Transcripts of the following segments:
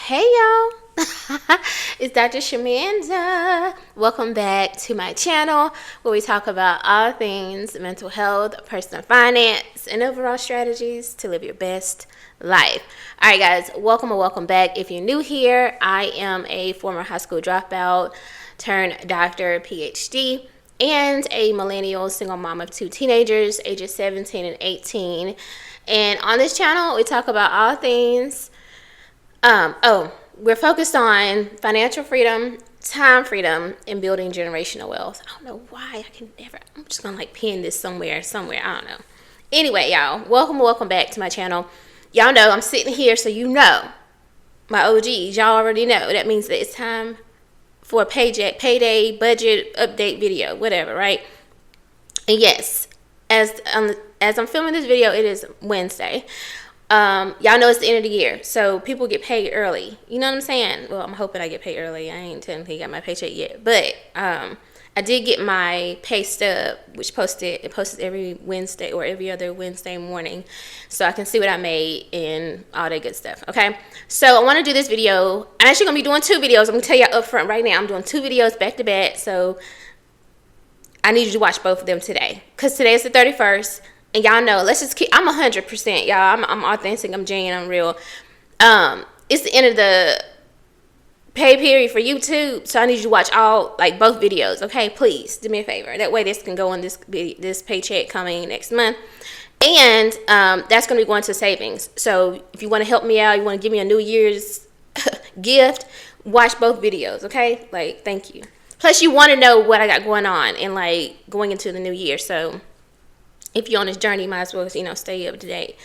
Hey y'all, it's Dr. Shamanda. Welcome back to my channel where we talk about all things mental health, personal finance, and overall strategies to live your best life. All right, guys, welcome back. If you're new here, I am a former high school dropout turned doctor, PhD, and a millennial single mom of two teenagers, ages 17 and 18. And on this channel, we talk about all things we're focused on financial freedom, time freedom, and building generational wealth. I don't know why I'm just gonna pin this somewhere. I don't know. Anyway, y'all, welcome back to my channel. Y'all know I'm sitting here, so you know, my OGs, y'all already know. That means that it's time for a payday budget update video, whatever, right? And yes, as I'm filming this video, it is Wednesday. Y'all know it's the end of the year, so people get paid early. You know what I'm saying? Well, I'm hoping I get paid early. I ain't technically got my paycheck yet, but I did get my pay stub, which it posted every Wednesday or every other Wednesday morning, so I can see what I made and all that good stuff. Okay, so I want to do this video. I'm actually gonna be doing two videos. I'm gonna tell you up front right now. I'm doing two videos back to back, so I need you to watch both of them today, because today is the 31st. And y'all know, I'm 100%, y'all. I'm authentic, I'm genuine, I'm real. It's the end of the pay period for YouTube, so I need you to watch both videos, okay? Please, do me a favor. That way this can go on this paycheck coming next month. And that's going to be going to savings. So if you want to help me out, you want to give me a New Year's gift, watch both videos, okay? Thank you. Plus, you want to know what I got going on and, going into the new year, so if you're on this journey, you might as well, stay up to date.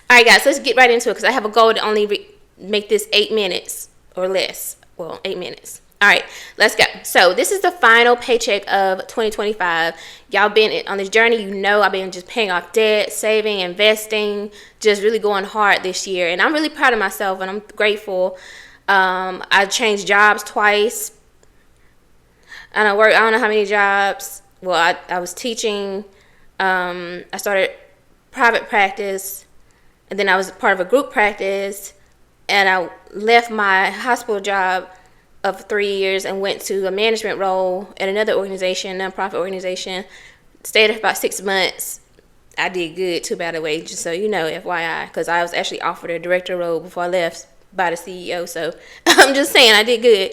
All right, guys, let's get right into it, because I have a goal to only make this 8 minutes or less. Well, 8 minutes. All right, let's go. So this is the final paycheck of 2025. Y'all been on this journey. You know I've been just paying off debt, saving, investing, just really going hard this year. And I'm really proud of myself, and I'm grateful. I changed jobs twice. And I don't know how many jobs. Well, I was teaching. I started private practice, and then I was part of a group practice, and I left my hospital job of 3 years and went to a management role at another organization, nonprofit organization. Stayed there for about 6 months. I did good too, by the way, just so you know, FYI, because I was actually offered a director role before I left by the CEO, so I'm just saying I did good.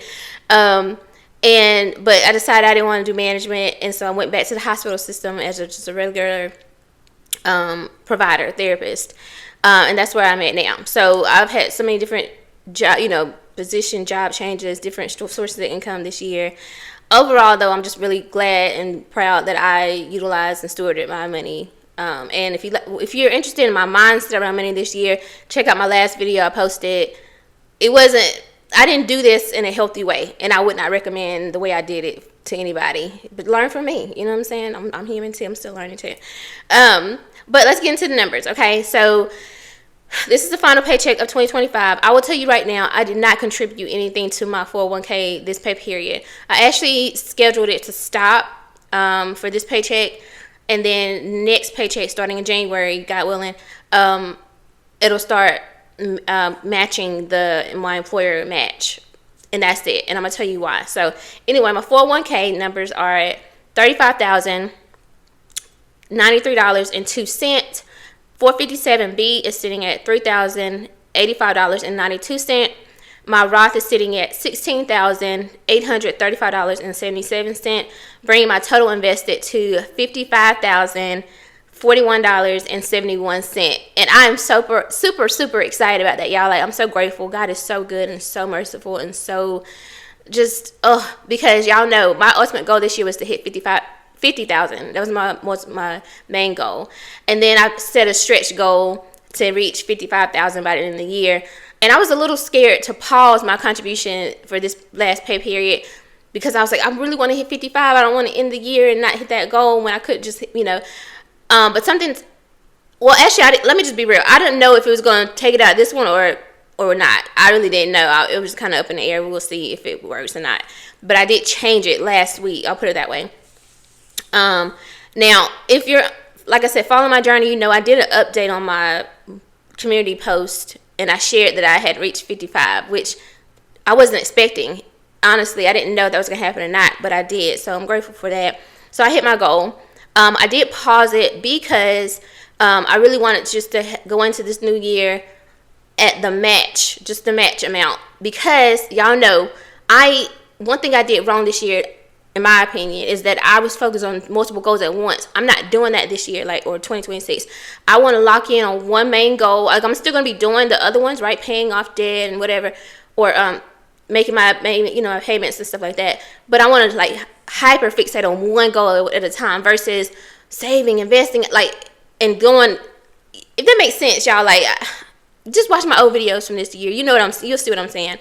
But I decided I didn't want to do management, and so I went back to the hospital system as just a regular provider, therapist, and that's where I'm at now. So I've had so many different job changes, different sources of income this year. Overall, though, I'm just really glad and proud that I utilized and stewarded my money. And if you're interested in my mindset around money this year, check out my last video I posted. I didn't do this in a healthy way, and I would not recommend the way I did it to anybody. But learn from me, you know what I'm saying? I'm human too. I'm still learning too. But let's get into the numbers, okay? So this is the final paycheck of 2025. I will tell you right now, I did not contribute anything to my 401k this pay period. I actually scheduled it to stop for this paycheck, and then next paycheck starting in January, God willing, it'll start matching my employer match, and that's it. And I'm gonna tell you why. So anyway, my 401k numbers are at $35,093.02. 457B is sitting at $3,085.92. My Roth is sitting at $16,835.77, bringing my total invested to $55,041.71. And I am super excited about that, y'all. I'm so grateful. God is so good and so merciful, and so just because y'all know my ultimate goal this year was to hit 50,000. That was my main goal, and then I set a stretch goal to reach 55,000 by the end of the year. And I was a little scared to pause my contribution for this last pay period, because I was like, I really want to hit 55. I don't want to end the year and not hit that goal when I could just but let me just be real. I didn't know if it was going to take it out this one or not. I really didn't know. It was kind of up in the air. We'll see if it works or not. But I did change it last week. I'll put it that way. Now, if you're, like I said, following my journey, I did an update on my community post, and I shared that I had reached 55, which I wasn't expecting. Honestly, I didn't know that was going to happen or not, but I did. So I'm grateful for that. So I hit my goal. I did pause it because I really wanted just to go into this new year at the match, just the match amount. Because y'all know, one thing I did wrong this year, in my opinion, is that I was focused on multiple goals at once. I'm not doing that this year, or 2026. I want to lock in on one main goal. Like, I'm still going to be doing the other ones, right? Paying off debt and whatever, or making my payments and stuff like that. But I want to like hyper fixate on one goal at a time versus saving, investing, like, and going. If that makes sense, y'all, like, just watch my old videos from this year. You'll see what I'm saying.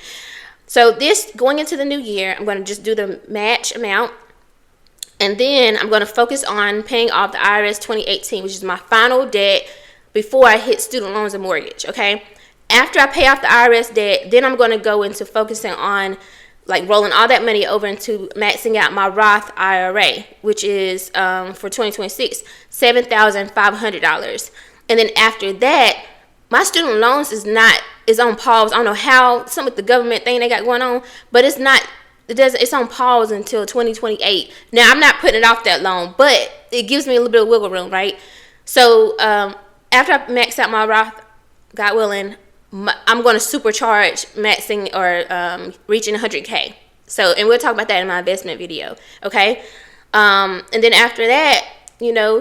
So this, going into the new year, I'm going to just do the match amount. And then I'm going to focus on paying off the IRS 2018, which is my final debt before I hit student loans and mortgage, okay? After I pay off the IRS debt, then I'm going to go into focusing on, like, rolling all that money over into maxing out my Roth IRA, which is, for 2026, $7,500. And then after that, my student loans is on pause. I don't know how, some with the government thing they got going on, but it's on pause until 2028. Now, I'm not putting it off that long, but it gives me a little bit of wiggle room, right? So after I max out my Roth, God willing, I'm going to supercharge maxing or reaching 100K. So, and we'll talk about that in my investment video, okay? And then after that,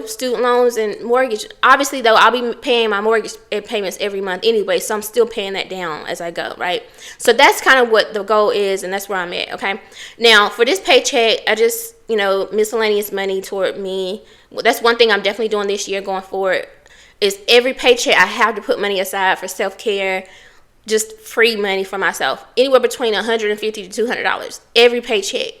student loans and mortgage. Obviously, though, I'll be paying my mortgage payments every month anyway, so I'm still paying that down as I go, right? So that's kind of what the goal is, and that's where I'm at, okay? Now, for this paycheck, I just, miscellaneous money toward me. Well, that's one thing I'm definitely doing this year going forward, is every paycheck I have to put money aside for self-care, just free money for myself. Anywhere between $150 to $200 every paycheck.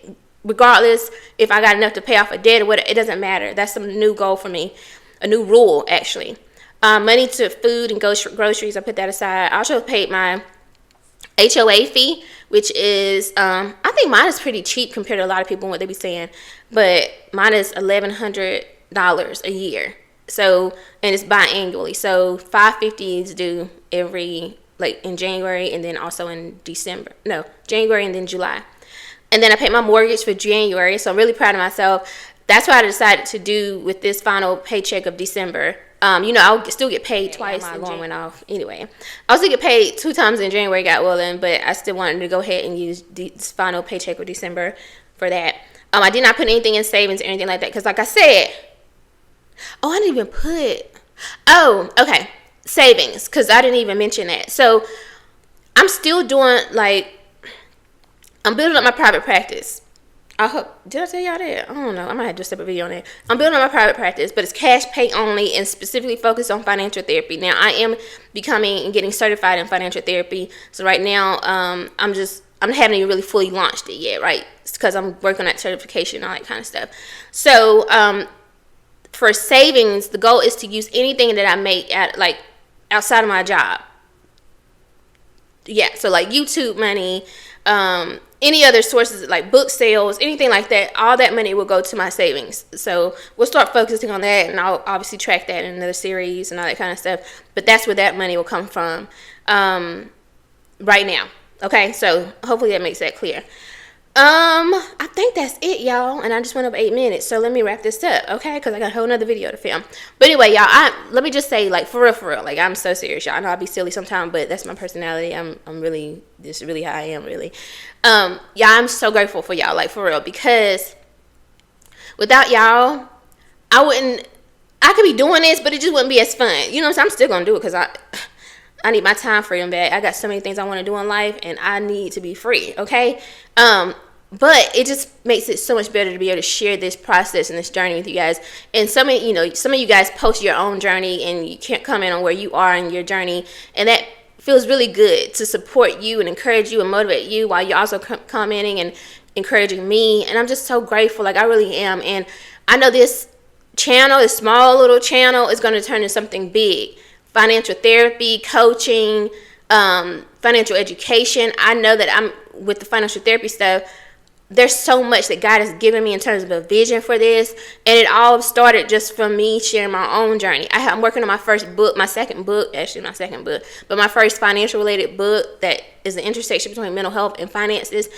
Regardless if I got enough to pay off a debt or whatever, it doesn't matter. That's some new goal for me, a new rule actually. Money to food and groceries, I put that aside. I also paid my HOA fee, which is, I think mine is pretty cheap compared to a lot of people and what they be saying, but mine is $1,100 a year. So, and it's biannually. So $550 is due every, like, in January and then also in January and then July. And then I paid my mortgage for January, so I'm really proud of myself. That's what I decided to do with this final paycheck of December. I'll still get paid twice. My alarm went off. Anyway, I'll still get paid 2 times in January, God willing, but I still wanted to go ahead and use this final paycheck of December for that. I did not put anything in savings or anything like that because, like I said, I didn't even put, okay, savings, because I didn't even mention that. So I'm still doing, like, I'm building up my private practice. Did I tell y'all that? I don't know. I might have to do a separate video on it. I'm building up my private practice, but it's cash pay only and specifically focused on financial therapy. Now, I am becoming and getting certified in financial therapy. So right now, I haven't even really fully launched it yet, right? It's because I'm working on that certification and all that kind of stuff. So for savings, the goal is to use anything that I make outside of my job. Yeah, so like YouTube money, any other sources like book sales, anything like that, all that money will go to my savings. So we'll start focusing on that, and I'll obviously track that in another series and all that kind of stuff. But that's where that money will come from right now. Okay, so hopefully that makes that clear. I think that's it, y'all, and I just went up 8 minutes, so let me wrap this up, okay, because I got a whole nother video to film. But anyway, y'all, let me just say, like, for real, like, I'm so serious, y'all. I know I'll be silly sometimes, but that's my personality. I'm really, this is really how I am, really. Y'all, I'm so grateful for y'all, like, for real, because without y'all, I could be doing this, but it just wouldn't be as fun. You know what I'm saying? I'm still gonna do it because I need my time freedom back. I got so many things I want to do in life, and I need to be free, okay? But it just makes it so much better to be able to share this process and this journey with you guys. And some of you guys post your own journey, and you can't comment on where you are in your journey, and that feels really good to support you and encourage you and motivate you while you're also commenting and encouraging me. And I'm just so grateful, like, I really am. And I know this channel, this small little channel, is going to turn into something big. Financial therapy, coaching, financial education. I know that I'm with the financial therapy stuff. there's so much that God has given me in terms of a vision for this. And it all started just from me sharing my own journey. I'm working on my first book, my second book, but my first financial related book that is the intersection between mental health and finances.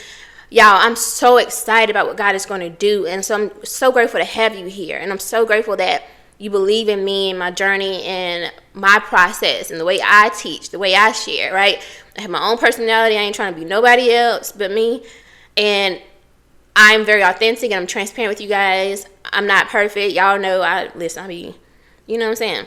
Y'all, I'm so excited about what God is going to do. And so I'm so grateful to have you here. And I'm so grateful that you believe in me and my journey and my process and the way I teach, the way I share, right? I have my own personality. I ain't trying to be nobody else but me. And I'm very authentic and I'm transparent with you guys. I'm not perfect. Y'all know I be, you know what I'm saying?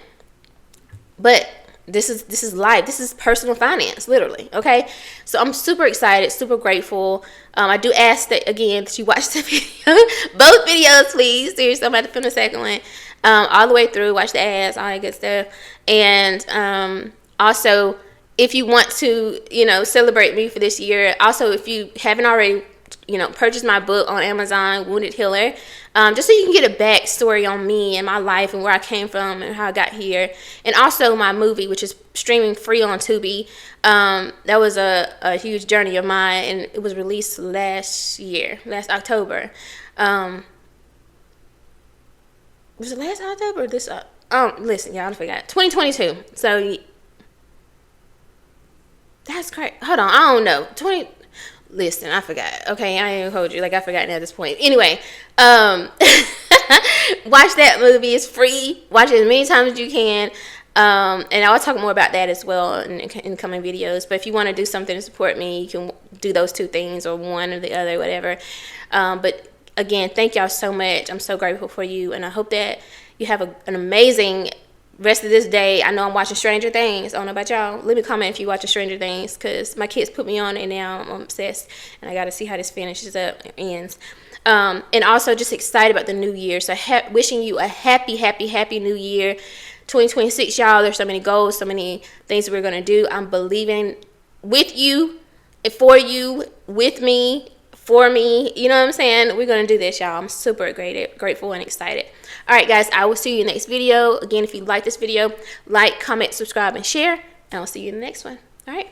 But this is life. This is personal finance, literally. Okay, so I'm super excited, super grateful. I do ask that again that you watch the video, both videos, please. Seriously, I'm about to film the second one, all the way through. Watch the ads, all that good stuff, and also if you want to, celebrate me for this year. Also, if you haven't already, purchase my book on Amazon, Wounded Healer, just so you can get a backstory on me and my life and where I came from and how I got here. And also my movie, which is streaming free on Tubi. That was a huge journey of mine, and it was released last October. Was it last October or this? Listen, y'all, I forgot. 2022. So that's great. Hold on, I don't know. Listen, I forgot. Okay, I ain't hold you. I forgot at this point. Anyway, watch that movie. It's free. Watch it as many times as you can. And I'll talk more about that as well in coming videos. But if you want to do something to support me, you can do those two things or one or the other, whatever. But again, thank y'all so much. I'm so grateful for you. And I hope that you have an amazing rest of this day. I know I'm watching Stranger Things. I don't know about y'all. Let me comment if you watching Stranger Things, because my kids put me on it now. I'm obsessed, and I got to see how this finishes up and ends. And also just excited about the new year. So wishing you a happy new year. 2026, y'all. There's so many goals, so many things that we're going to do. I'm believing with you, for you, with me, for me. You know what I'm saying? We're going to do this, y'all. I'm super grateful and excited. All right, guys, I will see you in the next video. Again, if you like this video, like, comment, subscribe, and share. And I'll see you in the next one. All right.